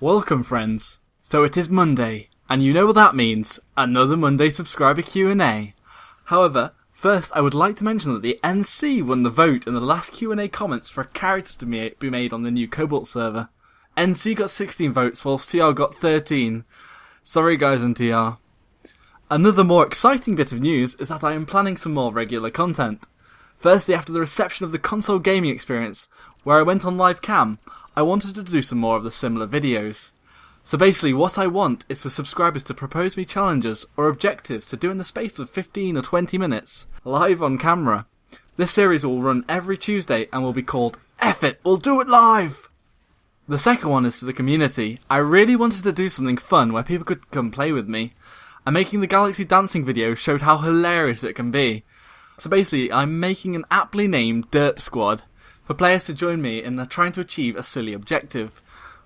Welcome friends. So it is Monday, and you know what that means, another Monday subscriber Q&A. However, first I would like to mention that the NC won the vote in the last Q&A comments for a character to be made on the new Cobalt server. NC got 16 votes whilst TR got 13. Sorry guys and TR. Another more exciting bit of news is that I am planning some more regular content. Firstly, after the reception of the console gaming experience, where I went on live cam, I wanted to do some more of the similar videos. So basically what I want is for subscribers to propose me challenges or objectives to do in the space of 15 or 20 minutes, live on camera. This series will run every Tuesday and will be called F It, We'll Do It Live! The second one is for the community. I really wanted to do something fun where people could come play with me, and making the Galaxy Dancing video showed how hilarious it can be. So basically, I'm making an aptly named Derp Squad for players to join me in trying to achieve a silly objective,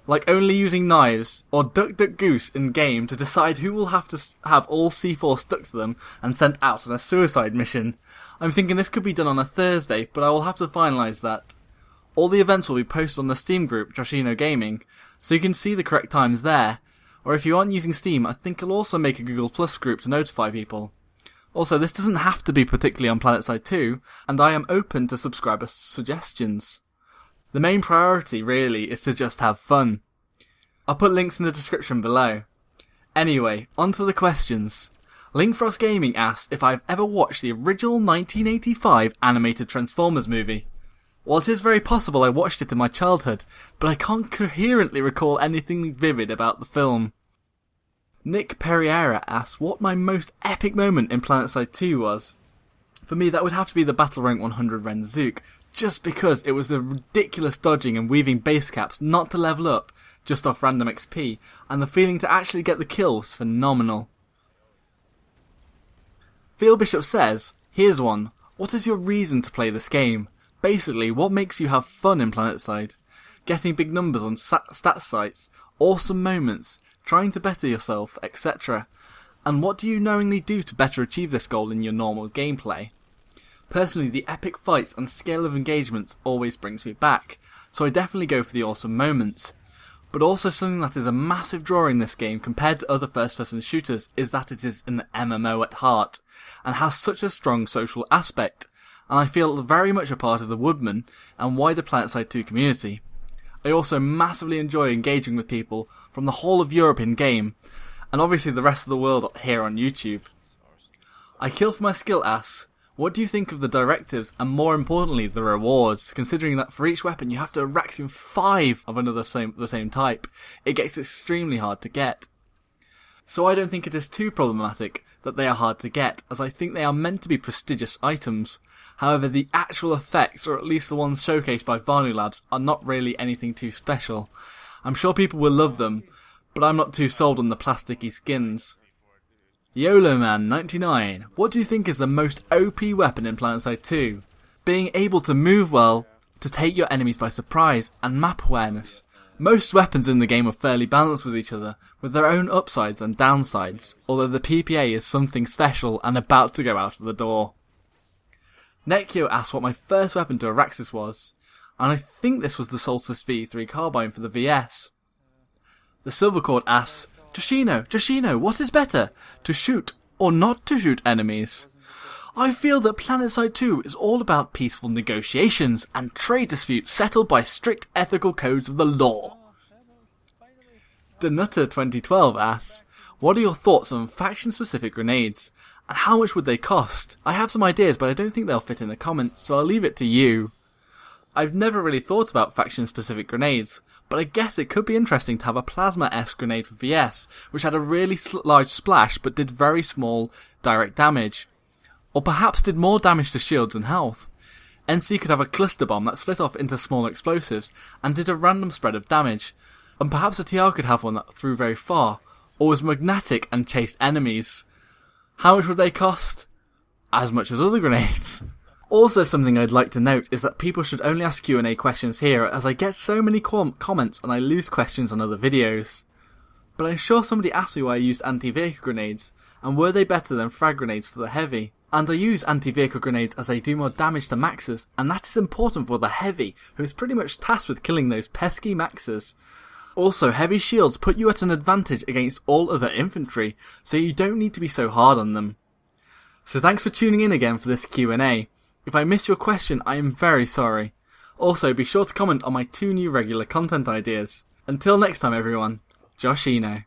like only using knives or Duck Duck Goose in game to decide who will have to have all C4 stuck to them and sent out on a suicide mission. I'm thinking this could be done on a Thursday, but I will have to finalise that. All the events will be posted on the Steam group Joshino Gaming, so you can see the correct times there, or if you aren't using Steam, I think I'll also make a Google Plus group to notify people. Also, this doesn't have to be particularly on Planetside 2, and I am open to subscriber suggestions. The main priority, really, is to just have fun. I'll put links in the description below. Anyway, on to the questions. Linkfrost Gaming asks if I've ever watched the original 1985 animated Transformers movie. While it is very possible I watched it in my childhood, but I can't coherently recall anything vivid about the film. Nick Pereira asks what my most epic moment in Planetside 2 was. For me, that would have to be the Battle Rank 100 Renzook, just because it was the ridiculous dodging and weaving base caps not to level up, just off random XP, and the feeling to actually get the kill was phenomenal. Phil Bishop says, here's one, what is your reason to play this game? Basically, what makes you have fun in Planetside? Getting big numbers on stat sites, awesome moments, trying to better yourself, etc. And what do you knowingly do to better achieve this goal in your normal gameplay? Personally, the epic fights and scale of engagements always brings me back, so I definitely go for the awesome moments. But also something that is a massive draw in this game compared to other first-person shooters is that it is an MMO at heart, and has such a strong social aspect, and I feel very much a part of the Woodman and wider Planetside 2 community. I also massively enjoy engaging with people from the whole of Europe in game, and obviously the rest of the world here on YouTube. I Kill for My Skill asks, what do you think of the directives and more importantly the rewards, considering that for each weapon you have to Auraxis 5 of the same type? It gets extremely hard to get. So I don't think it is too problematic that they are hard to get, as I think they are meant to be prestigious items. However, the actual effects, or at least the ones showcased by Vanu Labs, are not really anything too special. I'm sure people will love them, but I'm not too sold on the plasticky skins. YOLOMan99, what do you think is the most OP weapon in Planetside 2? Being able to move well, to take your enemies by surprise, and map awareness. Most weapons in the game are fairly balanced with each other, with their own upsides and downsides, although the PPA is something special and about to go out of the door. Nekio asked what my first weapon to Auraxis was, and I think this was the Solstice V3 carbine for the VS. The Silvercord asks, Joshino, what is better, to shoot or not to shoot enemies? I feel that Planetside 2 is all about peaceful negotiations and trade disputes settled by strict ethical codes of the law. Denutter2012 asks, what are your thoughts on faction-specific grenades, and how much would they cost? I have some ideas, but I don't think they'll fit in the comments, so I'll leave it to you. I've never really thought about faction-specific grenades, but I guess it could be interesting to have a Plasma-esque grenade for VS, which had a really large splash but did very small direct damage. Or perhaps did more damage to shields and health. NC could have a cluster bomb that split off into small explosives and did a random spread of damage. And perhaps a TR could have one that threw very far, or was magnetic and chased enemies. How much would they cost? As much as other grenades. Also, something I'd like to note is that people should only ask Q&A questions here, as I get so many comments and I lose questions on other videos. But I'm sure somebody asked me why I used anti-vehicle grenades, and were they better than frag grenades for the heavy? And I use anti-vehicle grenades as they do more damage to maxes, and that is important for the heavy, who is pretty much tasked with killing those pesky maxes. Also, heavy shields put you at an advantage against all other infantry, so you don't need to be so hard on them. So thanks for tuning in again for this Q&A. If I missed your question, I am very sorry. Also, be sure to comment on my 2 new regular content ideas. Until next time everyone, Joshino.